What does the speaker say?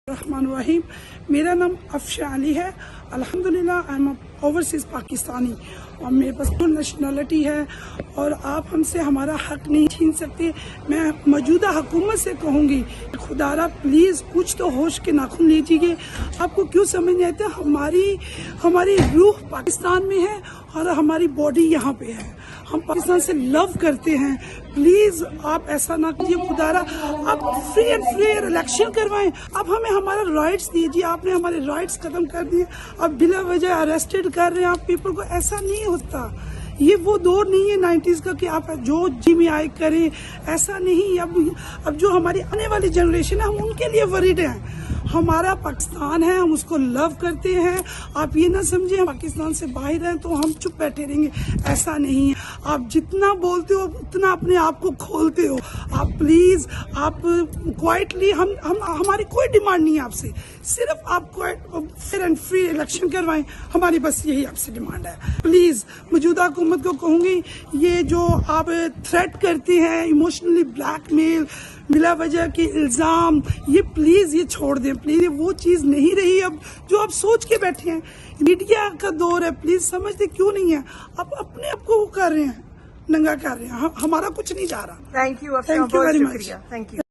रहमान रहीम। मेरा नाम अफशा अली है। अल्हम्दुलिल्लाह आई एम ओवरसीज पाकिस्तानी और मेरे पास फुल नेशनलिटी है और आप हमसे हमारा हक नहीं छीन सकते। मैं मौजूदा हुकूमत से कहूँगी, खुदारा प्लीज़ कुछ तो होश के नाखून लीजिए। आपको क्यों समझ नहीं आता, हमारी रूह पाकिस्तान में है और हमारी बॉडी यहाँ पे है। हम पाकिस्तान से लव करते हैं। प्लीज आप ऐसा ना कीजिए। खुदारा आप फ्री एंड फेयर इलेक्शन करवाएं। आप हमें हमारा राइट्स दीजिए। आपने हमारे राइट्स खत्म कर दिए। अब बिला वजह अरेस्टेड कर रहे हैं आप पीपल को। ऐसा नहीं होता। ये वो दौर नहीं है 90s का कि आप जो जी में आए करें, ऐसा नहीं। अब जो हमारी आने वाली जनरेशन है, हम उनके लिए वरीड हैं। हमारा पाकिस्तान है, हम उसको लव करते हैं। आप ये ना समझे हम पाकिस्तान से बाहर हैं तो हम चुप बैठे रहेंगे, ऐसा नहीं है। आप जितना बोलते हो उतना अपने आप को खोलते हो। आप प्लीज आप क्वाइटली हमारी कोई डिमांड नहीं है आपसे, सिर्फ आप फेयर एंड फ्री इलेक्शन करवाएं। हमारी बस यही आपसे डिमांड है। प्लीज मौजूदा हुकूमत को कहूंगी, ये जो आप थ्रेट करते हैं, इमोशनली ब्लैकमेल, बिला वजह के इल्जाम, ये प्लीज ये छोड़ दें। प्लीज ये वो चीज नहीं रही अब जो आप सोच के बैठे हैं। मीडिया का दौर है, प्लीज समझते क्यों नहीं है। आप अपने आप को वो कर रहे हैं, नंगा कर रहे हैं। हमारा कुछ नहीं जा रहा। Thank you very much. Thank you.